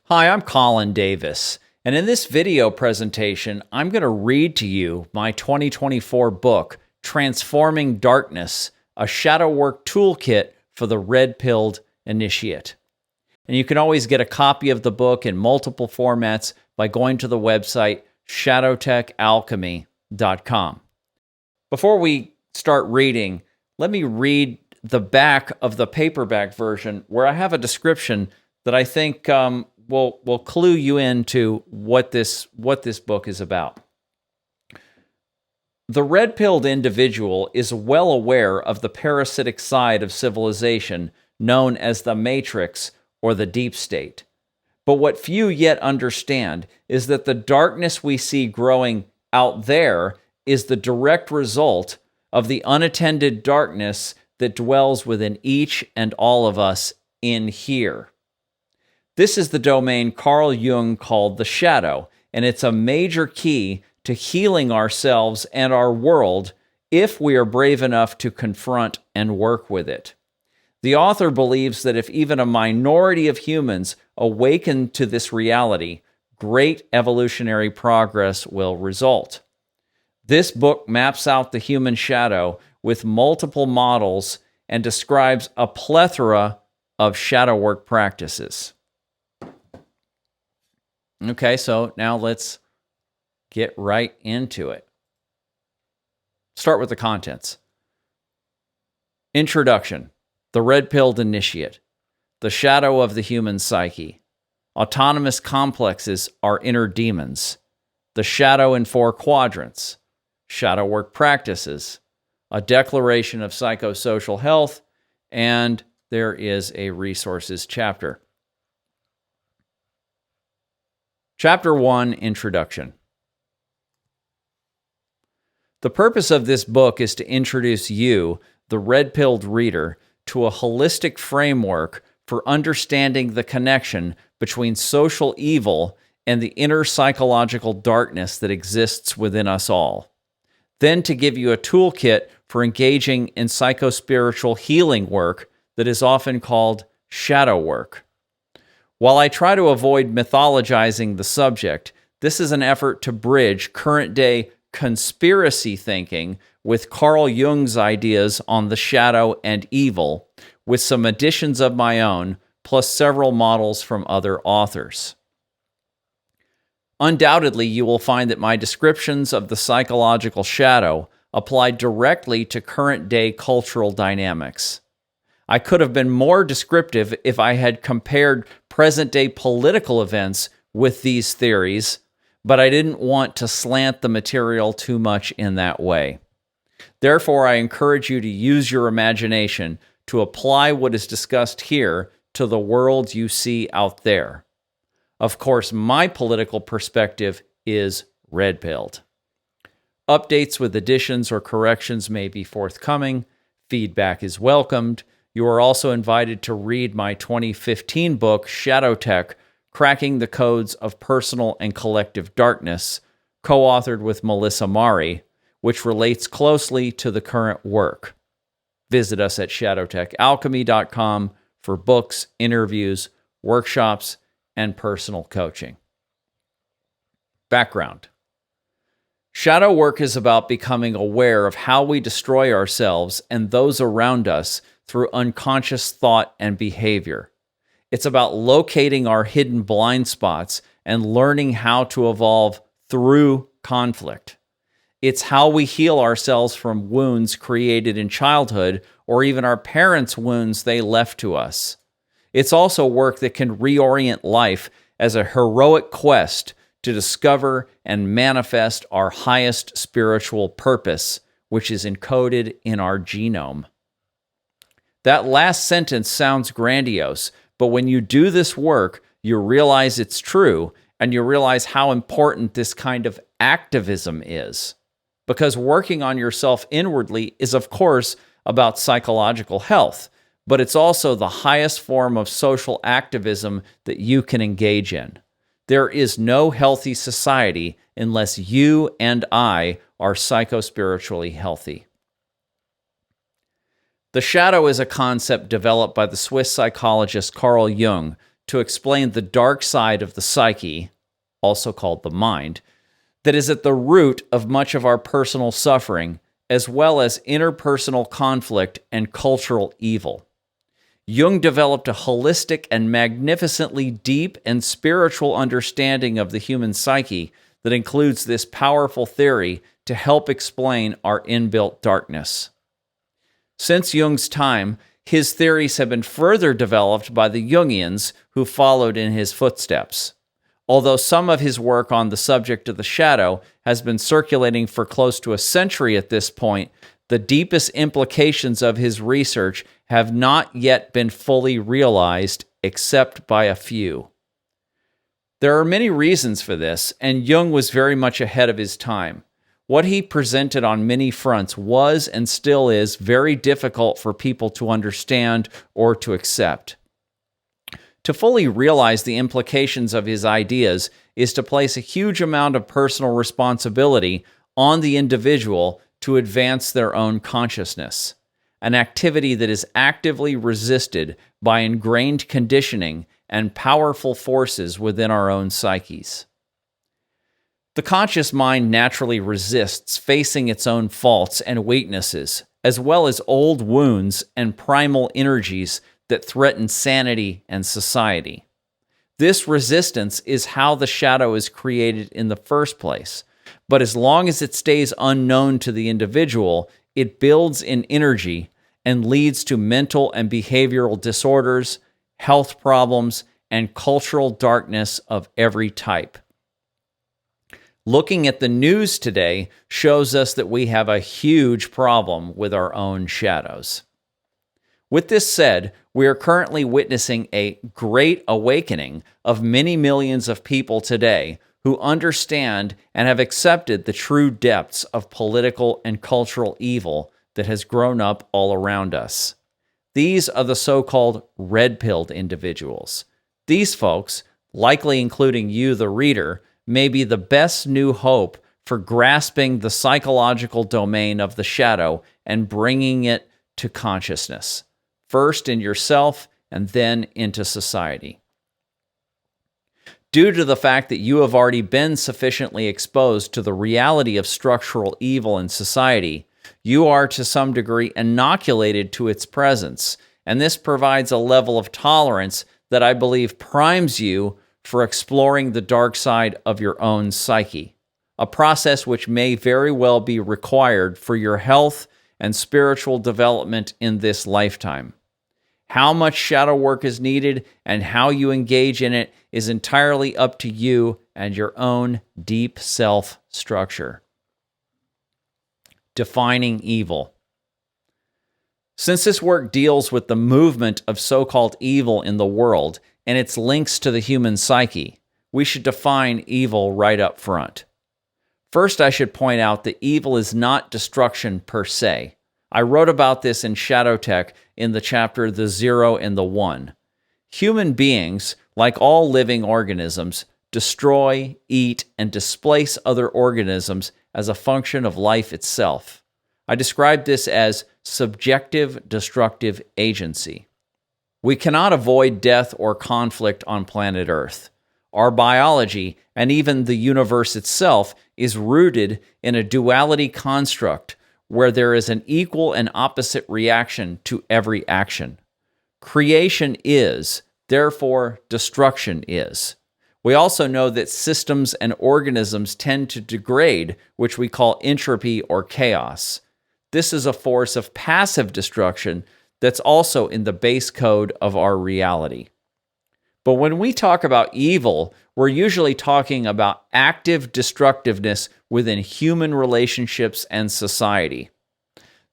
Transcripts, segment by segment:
Hi, I'm Colin Davis, and in this video presentation, I'm going to read to you my 2024 book, Transforming Darkness, a Shadow Work Toolkit for the Red-Pilled Initiate. And you can always get a copy of the book in multiple formats by going to the website shadowtechalchemy.com. Before we start reading, let me read the back of the paperback version where I have a description that I think will clue you into what this book is about. The red-pilled individual is well aware of the parasitic side of civilization known as the Matrix or the Deep State. But what few yet understand is that the darkness we see growing out there is the direct result of the unattended darkness that dwells within each and all of us in here. This is the domain Carl Jung called the shadow, and it's a major key to healing ourselves and our world if we are brave enough to confront and work with it. The author believes that if even a minority of humans awaken to this reality, great evolutionary progress will result. This book maps out the human shadow with multiple models and describes a plethora of shadow work practices. Okay, so now let's get right into it. Start with the contents. Introduction. The Red-Pilled Initiate. The shadow of the human psyche. Autonomous complexes are inner demons. The shadow in 4 quadrants. Shadow work practices. A declaration of psychosocial health, and there is a resources chapter. Chapter 1, Introduction. The purpose of this book is to introduce you, the red-pilled reader, to a holistic framework for understanding the connection between social evil and the inner psychological darkness that exists within us all. Then to give you a toolkit for engaging in psychospiritual healing work that is often called shadow work. While I try to avoid mythologizing the subject, this is an effort to bridge current-day conspiracy thinking with Carl Jung's ideas on the shadow and evil, with some additions of my own, plus several models from other authors. Undoubtedly, you will find that my descriptions of the psychological shadow apply directly to current-day cultural dynamics. I could have been more descriptive if I had compared present-day political events with these theories, but I didn't want to slant the material too much in that way. Therefore, I encourage you to use your imagination to apply what is discussed here to the world you see out there. Of course, my political perspective is red-pilled. Updates with additions or corrections may be forthcoming. Feedback is welcomed. You are also invited to read my 2015 book, Shadow Tech, Cracking the Codes of Personal and Collective Darkness, co-authored with Melissa Mari, which relates closely to the current work. Visit us at shadowtechalchemy.com for books, interviews, workshops, and personal coaching. Background. Shadow work is about becoming aware of how we destroy ourselves and those around us through unconscious thought and behavior. It's about locating our hidden blind spots and learning how to evolve through conflict. It's how we heal ourselves from wounds created in childhood or even our parents' wounds they left to us. It's also work that can reorient life as a heroic quest to discover and manifest our highest spiritual purpose, which is encoded in our genome. That last sentence sounds grandiose, but when you do this work, you realize it's true, and you realize how important this kind of activism is. Because working on yourself inwardly is, of course, about psychological health, but it's also the highest form of social activism that you can engage in. There is no healthy society unless you and I are psychospiritually healthy. The shadow is a concept developed by the Swiss psychologist Carl Jung to explain the dark side of the psyche, also called the mind, that is at the root of much of our personal suffering, as well as interpersonal conflict and cultural evil. Jung developed a holistic and magnificently deep and spiritual understanding of the human psyche that includes this powerful theory to help explain our inbuilt darkness. Since Jung's time, his theories have been further developed by the Jungians who followed in his footsteps. Although some of his work on the subject of the shadow has been circulating for close to a century at this point, the deepest implications of his research have not yet been fully realized, except by a few. There are many reasons for this, and Jung was very much ahead of his time. What he presented on many fronts was and still is very difficult for people to understand or to accept. To fully realize the implications of his ideas is to place a huge amount of personal responsibility on the individual to advance their own consciousness, an activity that is actively resisted by ingrained conditioning and powerful forces within our own psyches. The conscious mind naturally resists facing its own faults and weaknesses, as well as old wounds and primal energies that threaten sanity and society. This resistance is how the shadow is created in the first place, but as long as it stays unknown to the individual, it builds in energy and leads to mental and behavioral disorders, health problems, and cultural darkness of every type. Looking at the news today shows us that we have a huge problem with our own shadows. With this said, we are currently witnessing a great awakening of many millions of people today who understand and have accepted the true depths of political and cultural evil that has grown up all around us. These are the so-called red-pilled individuals. These folks, likely including you, the reader, may be the best new hope for grasping the psychological domain of the shadow and bringing it to consciousness, first in yourself and then into society. Due to the fact that you have already been sufficiently exposed to the reality of structural evil in society, you are to some degree inoculated to its presence, and this provides a level of tolerance that I believe primes you for exploring the dark side of your own psyche, a process which may very well be required for your health and spiritual development in this lifetime. How much shadow work is needed and how you engage in it is entirely up to you and your own deep self structure. Defining evil. Since this work deals with the movement of so-called evil in the world and its links to the human psyche, we should define evil right up front. First, I should point out that evil is not destruction per se. I wrote about this in Shadow Tech in the chapter The Zero and the One. Human beings, like all living organisms, destroy, eat, and displace other organisms as a function of life itself. I describe this as subjective destructive agency. We cannot avoid death or conflict on planet Earth. Our biology, and even the universe itself, is rooted in a duality construct where there is an equal and opposite reaction to every action. Creation is, therefore destruction is. We also know that systems and organisms tend to degrade, which we call entropy or chaos. This is a force of passive destruction that's also in the base code of our reality. But when we talk about evil, we're usually talking about active destructiveness within human relationships and society.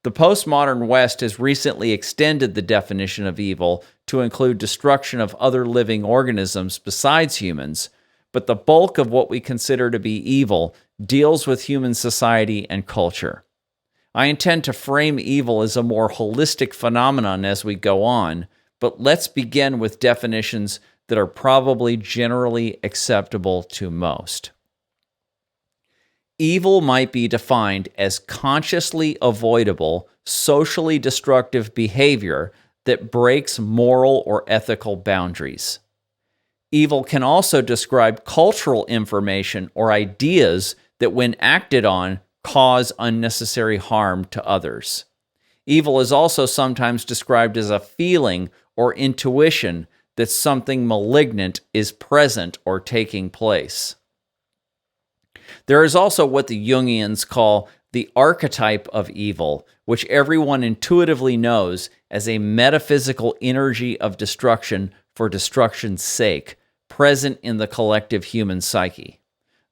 The postmodern West has recently extended the definition of evil to include destruction of other living organisms besides humans, but the bulk of what we consider to be evil deals with human society and culture. I intend to frame evil as a more holistic phenomenon as we go on, but let's begin with definitions that are probably generally acceptable to most. Evil might be defined as consciously avoidable, socially destructive behavior that breaks moral or ethical boundaries. Evil can also describe cultural information or ideas that, when acted on, cause unnecessary harm to others. Evil is also sometimes described as a feeling or intuition that something malignant is present or taking place. There is also what the Jungians call the archetype of evil, which everyone intuitively knows as a metaphysical energy of destruction for destruction's sake, present in the collective human psyche.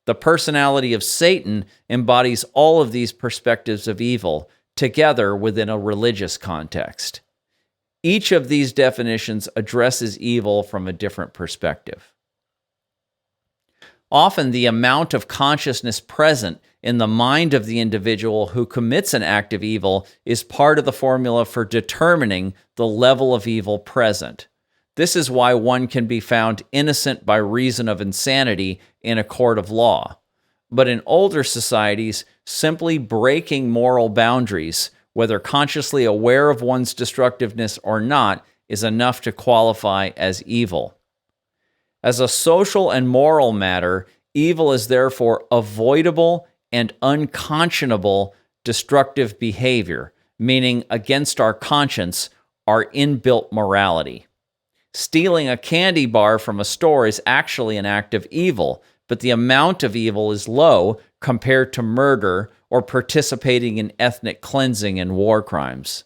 The personality of Satan embodies all of these perspectives of evil together within a religious context. Each of these definitions addresses evil from a different perspective. Often, the amount of consciousness present in the mind of the individual who commits an act of evil is part of the formula for determining the level of evil present. This is why one can be found innocent by reason of insanity in a court of law. But in older societies, simply breaking moral boundaries, whether consciously aware of one's destructiveness or not, is enough to qualify as evil. As a social and moral matter, evil is therefore avoidable and unconscionable destructive behavior, meaning against our conscience, our inbuilt morality. Stealing a candy bar from a store is actually an act of evil, but the amount of evil is low compared to murder or participating in ethnic cleansing and war crimes.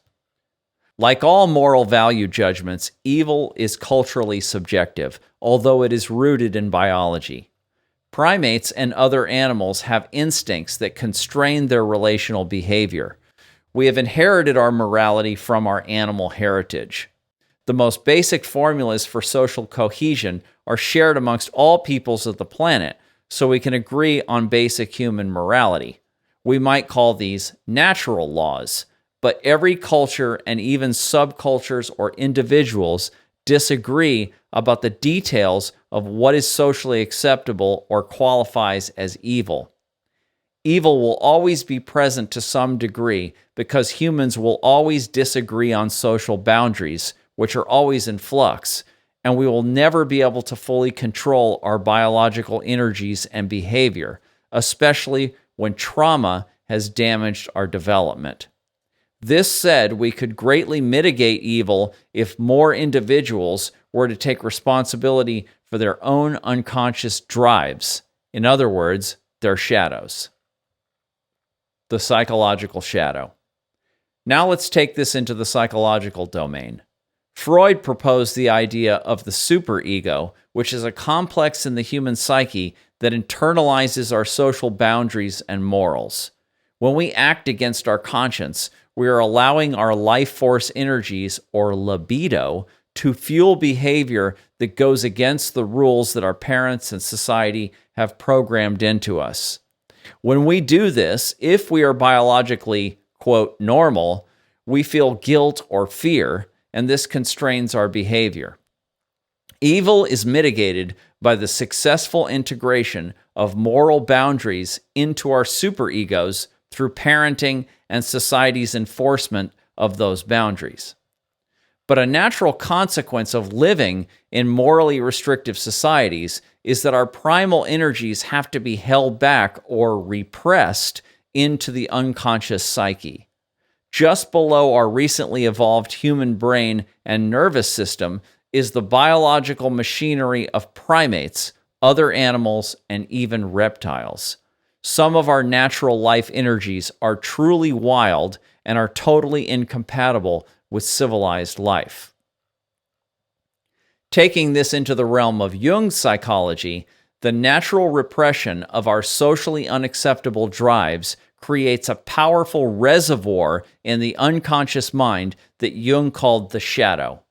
Like all moral value judgments, evil is culturally subjective, although it is rooted in biology. Primates and other animals have instincts that constrain their relational behavior. We have inherited our morality from our animal heritage. The most basic formulas for social cohesion are shared amongst all peoples of the planet, so we can agree on basic human morality. We might call these natural laws, but every culture and even subcultures or individuals disagree about the details of what is socially acceptable or qualifies as evil. Evil will always be present to some degree because humans will always disagree on social boundaries, which are always in flux, and we will never be able to fully control our biological energies and behavior, especially when trauma has damaged our development. This said, we could greatly mitigate evil if more individuals were to take responsibility for their own unconscious drives, in other words, their shadows. The psychological shadow. Now let's take this into the psychological domain. Freud proposed the idea of the superego, which is a complex in the human psyche that internalizes our social boundaries and morals. When we act against our conscience, we are allowing our life force energies, or libido, to fuel behavior that goes against the rules that our parents and society have programmed into us. When we do this, if we are biologically, quote, normal, we feel guilt or fear, and this constrains our behavior. Evil is mitigated by the successful integration of moral boundaries into our superegos through parenting and society's enforcement of those boundaries. But a natural consequence of living in morally restrictive societies is that our primal energies have to be held back or repressed into the unconscious psyche. Just below our recently evolved human brain and nervous system is the biological machinery of primates, other animals, and even reptiles. Some of our natural life energies are truly wild and are totally incompatible with civilized life. Taking this into the realm of Jung's psychology, the natural repression of our socially unacceptable drives creates a powerful reservoir in the unconscious mind that Jung called the shadow.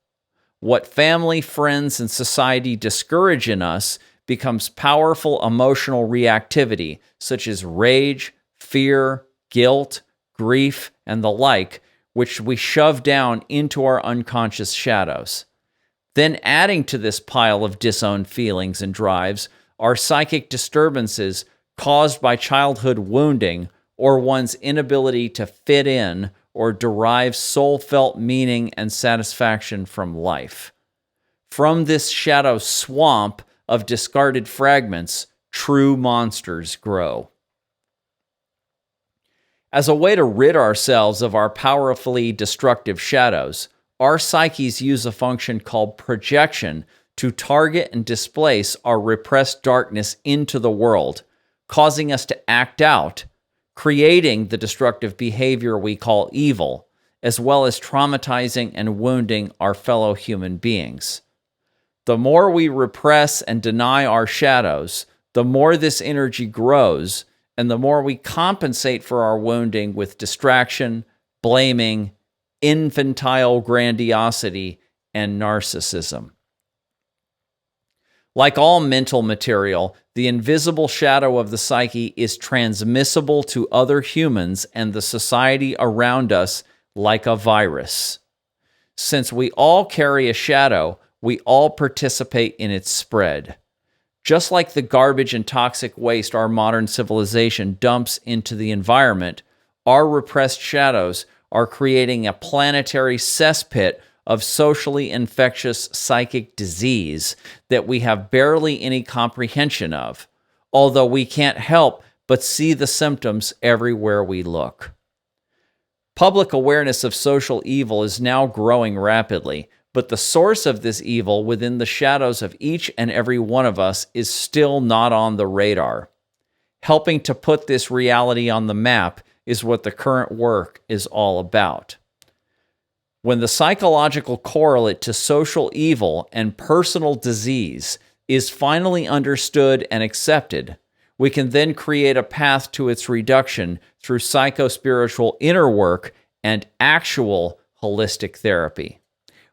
What family, friends, and society discourage in us becomes powerful emotional reactivity, such as rage, fear, guilt, grief, and the like, which we shove down into our unconscious shadows. Then adding to this pile of disowned feelings and drives are psychic disturbances caused by childhood wounding or one's inability to fit in or derive soul-felt meaning and satisfaction from life. From this shadow swamp of discarded fragments, true monsters grow. As a way to rid ourselves of our powerfully destructive shadows, our psyches use a function called projection to target and displace our repressed darkness into the world, causing us to act out, creating the destructive behavior we call evil, as well as traumatizing and wounding our fellow human beings. The more we repress and deny our shadows, the more this energy grows, and the more we compensate for our wounding with distraction, blaming, infantile grandiosity, and narcissism. Like all mental material, the invisible shadow of the psyche is transmissible to other humans and the society around us like a virus. Since we all carry a shadow, we all participate in its spread. Just like the garbage and toxic waste our modern civilization dumps into the environment, our repressed shadows are creating a planetary cesspit of socially infectious psychic disease that we have barely any comprehension of, although we can't help but see the symptoms everywhere we look. Public awareness of social evil is now growing rapidly, but the source of this evil within the shadows of each and every one of us is still not on the radar. Helping to put this reality on the map is what the current work is all about. When the psychological correlate to social evil and personal disease is finally understood and accepted, we can then create a path to its reduction through psychospiritual inner work and actual holistic therapy.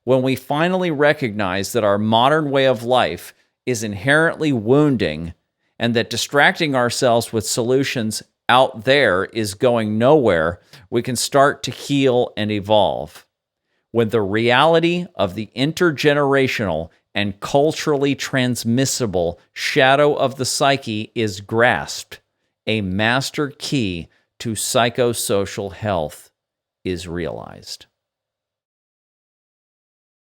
When we finally recognize that our modern way of life is inherently wounding and that distracting ourselves with solutions out there is going nowhere, we can start to heal and evolve. When the reality of the intergenerational and culturally transmissible shadow of the psyche is grasped, a master key to psychosocial health is realized.